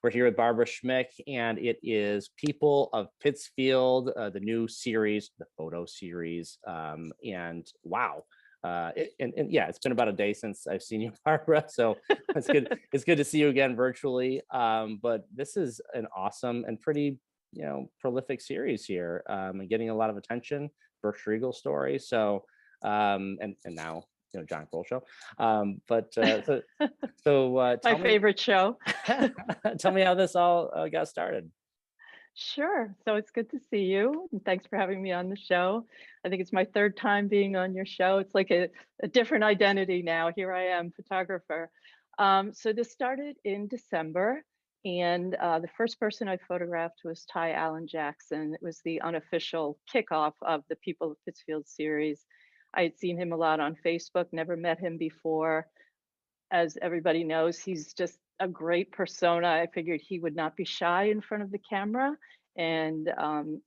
We're here with Barbara Schmick, and it is People of Pittsfield, the new series, the photo series. And wow. And yeah, it's been about a day since I've seen you, Barbara. So it's good. It's good to see you again virtually. But this is an awesome and pretty, prolific series here, and getting a lot of attention. Berkshire Eagle story. So, and now, John Krol show. My favorite show. Tell me how this all got started. Sure. So it's good to see you. And thanks for having me on the show. I think it's my third time being on your show. It's like a different identity now. Here I am, photographer. So this started in December. And the first person I photographed was Ty Allen Jackson. It was the unofficial kickoff of the People of Pittsfield series. I had seen him a lot on Facebook, never met him before. As everybody knows, he's just a great persona. I figured he would not be shy in front of the camera. And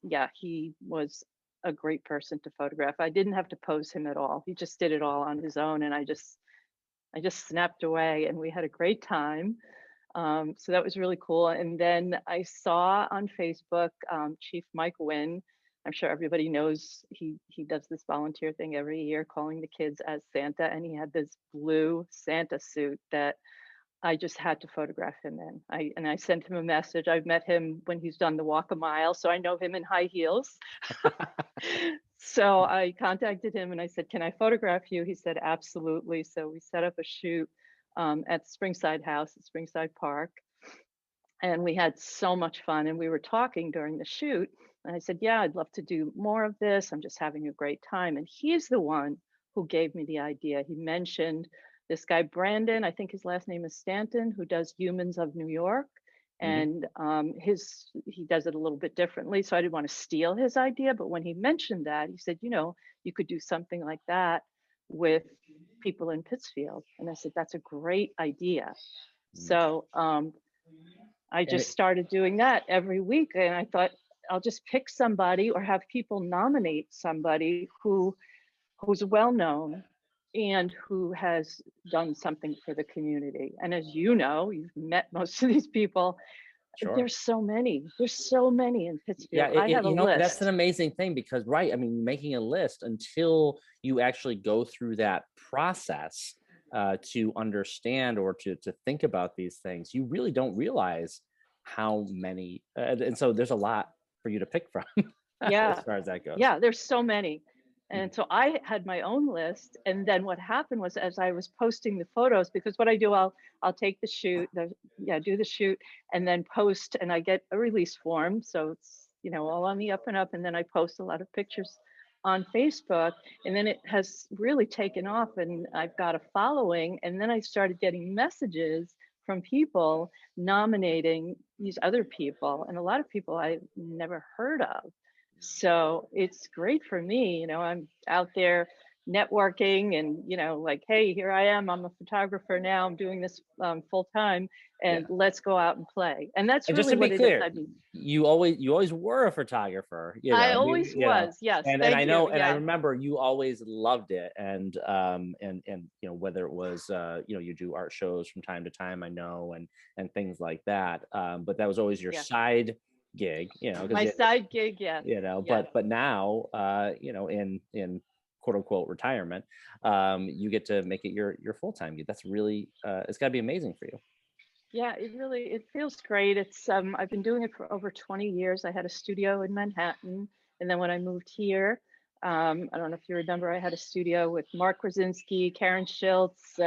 yeah, he was a great person to photograph. I didn't have to pose him at all. He just did it all on his own. And I just snapped away and we had a great time. So that was really cool. And then I saw on Facebook, Chief Mike Wynn. I'm sure everybody knows he does this volunteer thing every year, calling the kids as Santa. And he had this blue Santa suit that I just had to photograph him in. I sent him a message. I've met him when he's done the walk a mile, so I know him in high heels. So I contacted him and I said, "Can I photograph you?" He said, "Absolutely." So we set up a shoot at the Springside House at Springside Park. And we had so much fun. And we were talking during the shoot. And I said, "Yeah, I'd love to do more of this. I'm just having a great time." And he's the one who gave me the idea. He mentioned this guy, Brandon, I think his last name is Stanton, who does Humans of New York. And he does it a little bit differently. So I didn't want to steal his idea. But when he mentioned that, he said, "You could do something like that with people in Pittsfield." And I said, "That's a great idea." So I just started doing that every week. And I thought, I'll just pick somebody or have people nominate somebody who's well known and who has done something for the community. And as you know, you've met most of these people. Sure. There's so many in Pittsfield. Yeah, I have a list. That's an amazing thing because, right, I mean, making a list until you actually go through that process to understand or to think about these things, you really don't realize how many. And so there's a lot for you to pick from. Yeah. As far as that goes. Yeah, there's so many. And so I had my own list. And then what happened was, as I was posting the photos, because what I do, I'll take the shoot, do the shoot and then post, and I get a release form. So it's, all on the up and up. And then I post a lot of pictures on Facebook, and then it has really taken off and I've got a following. And then I started getting messages from people nominating these other people, and a lot of people I've never heard of. So it's great for me. I'm out there networking and, like, hey, here I am. I'm a photographer now. I'm doing this full time, and let's go out and play. And that's and really just to be what clear, it is. I mean, you always were a photographer. I always was. Yes. And I know, and I remember you always loved it. And whether it was, you do art shows from time to time, I know, and things like that. But that was always your side gig, my side gig, but now in quote unquote retirement, you get to make it your full-time gig. That's really it's got to be amazing for you. Yeah, it feels great. It's I've been doing it for over 20 years. I had a studio in Manhattan, and then when I moved here, I don't know if you remember, I had a studio with Mark Krasinski, Karen Schiltz,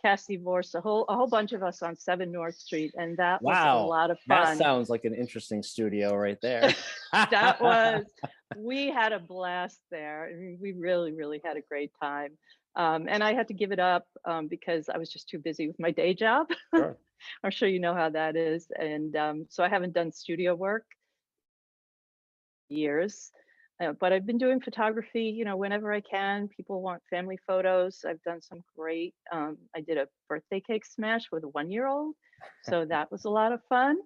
Cassie Vorse, a whole bunch of us on 7 North Street, and that was a lot of fun. That sounds like an interesting studio right there. We had a blast there. I mean, we really, really had a great time. And I had to give it up because I was just too busy with my day job. Sure. I'm sure you know how that is. And so I haven't done studio work in years. But I've been doing photography, whenever I can. People want family photos. I've done some great, I did a birthday cake smash with a 1-year-old. So that was a lot of fun.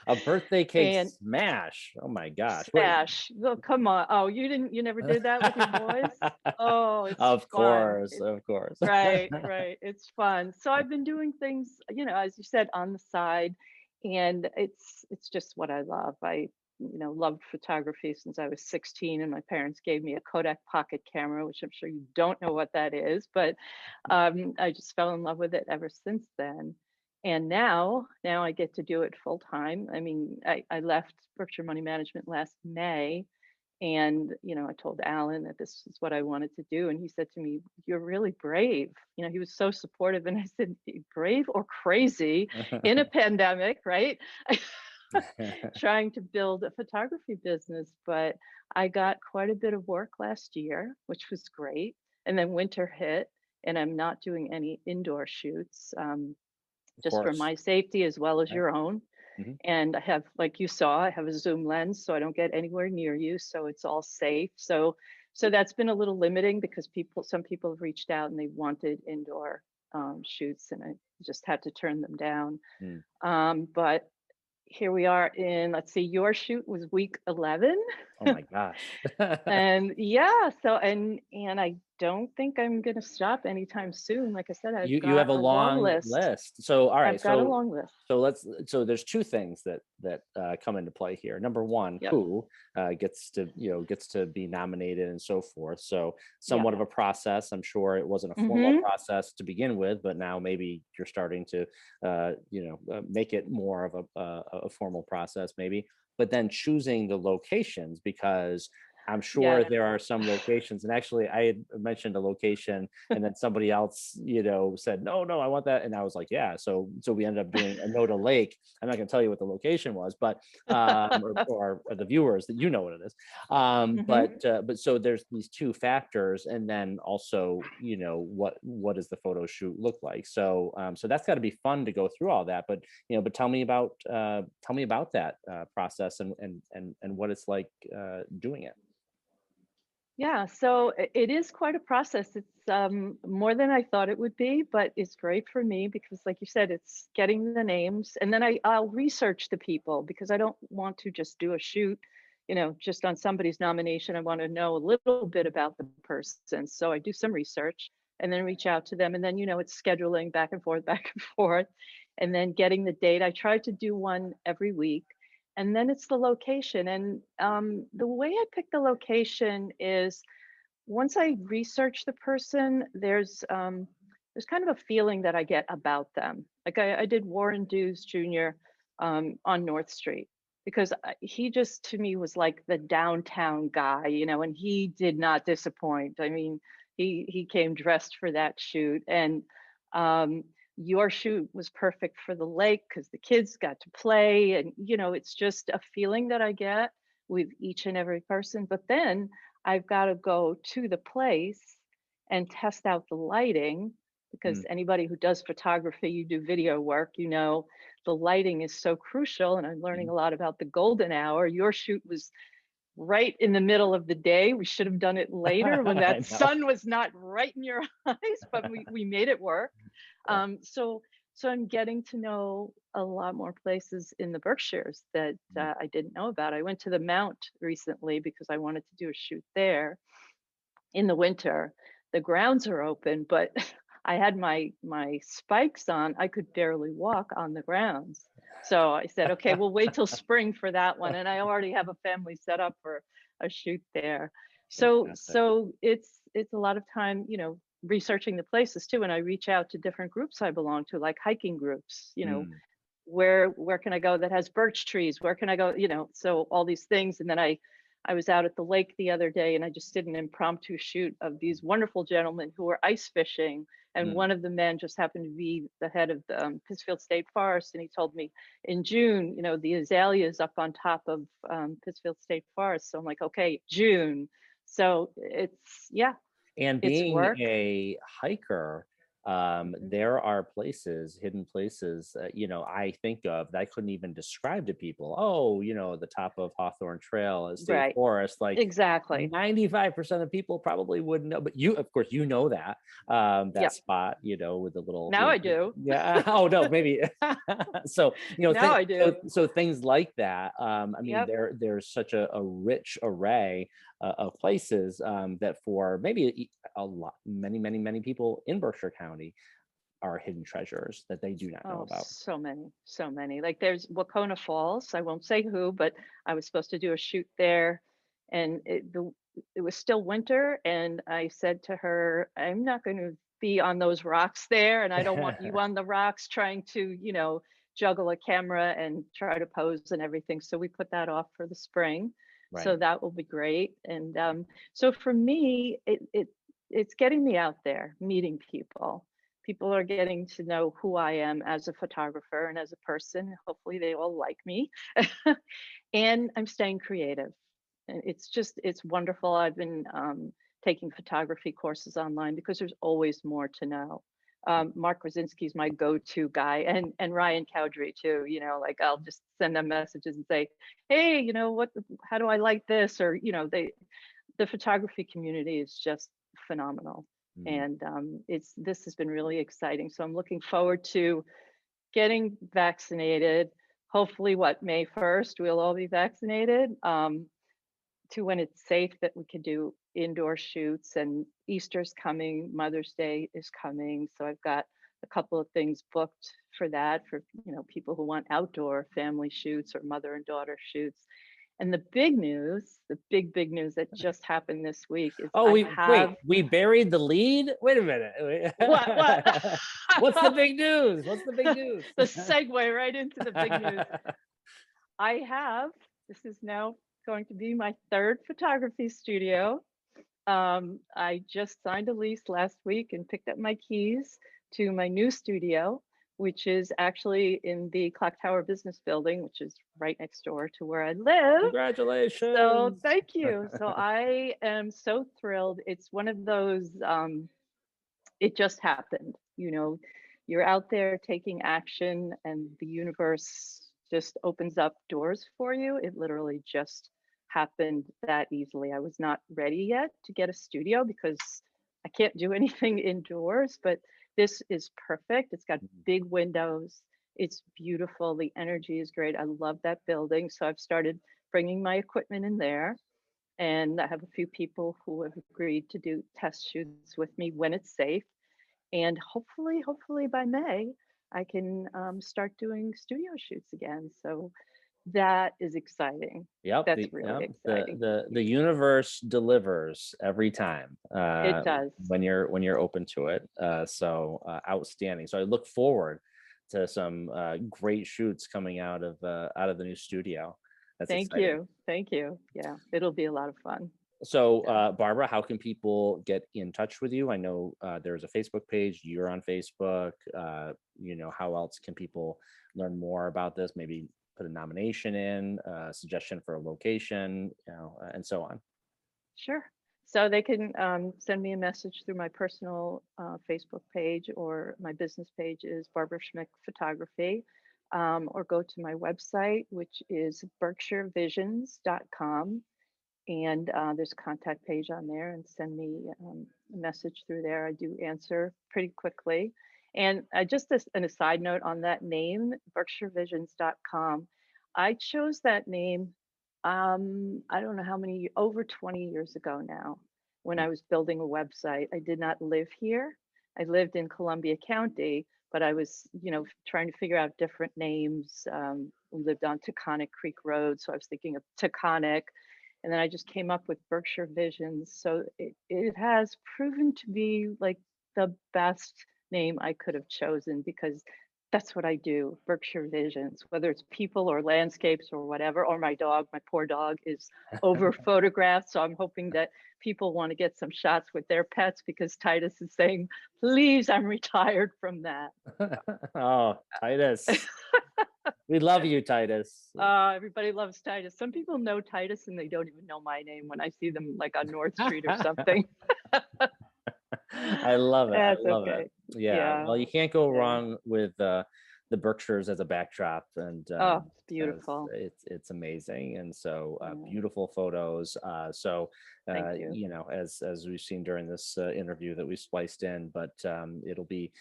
A birthday cake And smash. Oh my gosh. smash. Oh, come on. Oh, you never did that with your boys? Oh, it's Of fun. course, of course. Right, right. It's fun. So I've been doing things, as you said, on the side, and it's just what I love. I, loved photography since I was 16, and my parents gave me a Kodak pocket camera, which I'm sure you don't know what that is, but I just fell in love with it ever since then. And now I get to do it full time. I mean, I left Berkshire Money Management last May, and, I told Alan that this is what I wanted to do. And he said to me, "You're really brave." He was so supportive. And I said, "Brave or crazy in a pandemic, right?" Trying to build a photography business. But I got quite a bit of work last year, which was great. And then winter hit, and I'm not doing any indoor shoots, Of just for course. my safety as well as Right. your own. Mhm. And I have, like you saw, I have a zoom lens, so I don't get anywhere near you, so it's all safe. So that's been a little limiting because some people have reached out and they wanted indoor shoots, and I just had to turn them down. Mm. But here we are in, let's see, your shoot was week 11. Oh my gosh. And yeah, so and I don't think I'm gonna stop anytime soon. Like I said, I've You got have a a long long list. list. So all right, I've got a long list. so there's two things that come into play here. Number one, Yep. who gets to be nominated and so forth. So Yeah. somewhat of a process. I'm sure it wasn't a formal Mm-hmm. process to begin with, but now maybe you're starting to make it more of a formal process maybe. But then choosing the locations, because I'm sure Yeah. there are some locations, and actually I had mentioned a location, and then somebody else, said, no, no, I want that. And I was like, yeah. So we ended up doing a Noda Lake. I'm not going to tell you what the location was, but or the viewers that you know what it is. Mm-hmm. But so there's these two factors, and then also, what does the photo shoot look like? So that's got to be fun to go through all that. But tell me about that process and what it's like doing it. Yeah, so it is quite a process. It's more than I thought it would be, but it's great for me because, like you said, it's getting the names, and then I'll research the people because I don't want to just do a shoot, just on somebody's nomination. I want to know a little bit about the person, so I do some research and then reach out to them, and then it's scheduling back and forth, back and forth, and then getting the date. I try to do one every week, and then it's the location. And the way I pick the location is once I research the person, there's kind of a feeling that I get about them. Like I did Warren Dews Jr. On North Street because he just to me was like the downtown guy, and he did not disappoint. I mean, he came dressed for that shoot, and um, your shoot was perfect for the lake because the kids got to play, and it's just a feeling that I get with each and every person. But then I've got to go to the place and test out the lighting because Mm. anybody who does photography, you do video work, the lighting is so crucial. And I'm learning Mhm. a lot about the golden hour. Your shoot was right in the middle of the day. We should have done it later when I that know. sun was not right in your eyes, but we made it work. Yeah. So I'm getting to know a lot more places in the Berkshires that Mm. I didn't know about. I went to the Mount recently because I wanted to do a shoot there in the winter. The grounds are open, but I had my spikes on. I could barely walk on the grounds. So I said, okay, we'll wait till spring for that one. And I already have a family set up for a shoot there. So Fantastic. so it's a lot of time, researching the places too. And I reach out to different groups I belong to, like hiking groups, Mm. where can I go that has birch trees? Where can I go? So all these things. And then I was out at the lake the other day and I just did an impromptu shoot of these wonderful gentlemen who were ice fishing. And Mm. one of the men just happened to be the head of the Pittsfield State Forest. And he told me in June, the azaleas up on top of Pittsfield State Forest. So I'm like, okay, June. So yeah, And it's being work. a hiker, There are places, hidden places, I think of that I couldn't even describe to people. Oh, the top of Hawthorne Trail is State Right. Forest. Like Exactly. 95% of people probably wouldn't know, but of course, that Yep. spot, with the little, Now I do. yeah. Oh no, maybe. So, Now I do. so things like that. I mean, Yep. there's such a rich array of places that for maybe many people in Berkshire County are hidden treasures that they do not know Oh, about. so many. Like there's Wacona Falls. I won't say who, but I was supposed to do a shoot there, and it was still winter. And I said to her, I'm not going to be on those rocks there, and I don't want you on the rocks trying to, juggle a camera and try to pose and everything. So we put that off for the spring. So Right. that will be great. And so for me, it's getting me out there, meeting people. People are getting to know who I am as a photographer and as a person. Hopefully they all like me. And I'm staying creative. And it's wonderful. I've been taking photography courses online because there's always more to know. Mark Krasinski's my go-to guy, and Ryan Cowdery too. Like I'll just send them messages and say, hey, how do I like this? Or, the photography community is just phenomenal. And this has been really exciting. So I'm looking forward to getting vaccinated. Hopefully, May 1st, we'll all be vaccinated, to when it's safe that we can do indoor shoots. And Easter's coming, Mother's Day is coming. So I've got a couple of things booked for that, for people who want outdoor family shoots or mother and daughter shoots. And the big news, the big news that just happened this week is we buried the lead. Wait a minute. What? What's the big news? What's the big news? The segue right into the big news. This is now going to be my third photography studio. I just signed a lease last week and picked up my keys to my new studio, which is actually in the Clock Tower Business Building, which is right next door to where I live. Congratulations. So thank you. So I am so thrilled. It's one of those, it just happened. You're out there taking action and the universe just opens up doors for you. It literally just happened that easily. I was not ready yet to get a studio because I can't do anything indoors, but this is perfect. It's got big windows. It's beautiful. The energy is great. I love that building. So I've started bringing my equipment in there. And I have a few people who have agreed to do test shoots with me when it's safe. And hopefully by May, I can start doing studio shoots again. So that is exciting. Yep. That's really exciting. The universe delivers every time. It does. When you're open to it. So outstanding. So I look forward to some great shoots coming out of the new studio. That's exciting. Thank you. Yeah, it'll be a lot of fun. So, Barbara, how can people get in touch with you? I know there's a Facebook page. You're on Facebook. How else can people learn more about this? Maybe put a nomination in, suggestion for a location, and so on. Sure. So they can send me a message through my personal Facebook page, or my business page is Barbara Schmick Photography, or go to my website, which is berkshirevisions.com. And there's a contact page on there, and send me a message through there. I do answer pretty quickly. And just an aside note on that name, berkshirevisions.com, I chose that name, I don't know how many, over 20 years ago now, when I was building a website. I did not live here. I lived in Columbia County, but I was, trying to figure out different names. We lived on Taconic Creek Road, so I was thinking of Taconic. And then I just came up with Berkshire Visions. So it has proven to be like the best name I could have chosen, because that's what I do, Berkshire Visions, whether it's people or landscapes or whatever, or my poor dog is over photographed. So I'm hoping that people want to get some shots with their pets, because Titus is saying, please, I'm retired from that. Oh, Titus. We love you, Titus. Everybody loves Titus. Some people know Titus and they don't even know my name when I see them like on North Street or something. I love it. I That's love okay. it. Yeah. Yeah. Well, you can't go Yeah. wrong with the Berkshires as a backdrop, and Oh, it's as beautiful. it's amazing, and so Yeah. beautiful photos. So Thank you. you know, as we've seen during this interview that we spliced in, but it'll be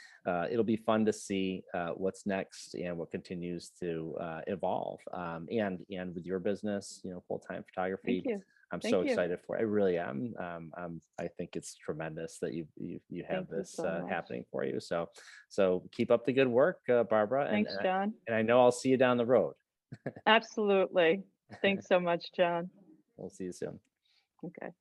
fun to see what's next and what continues to evolve. And with your business, you know, full-time Thank photography. you. I'm so Thank you. excited for it. I really am. I think it's tremendous that you have Thank you this so much. happening for you. So keep up the good work, Barbara, Thanks, John. and I know I'll see you down the road. Absolutely. Thanks so much, John. We'll see you soon. Okay.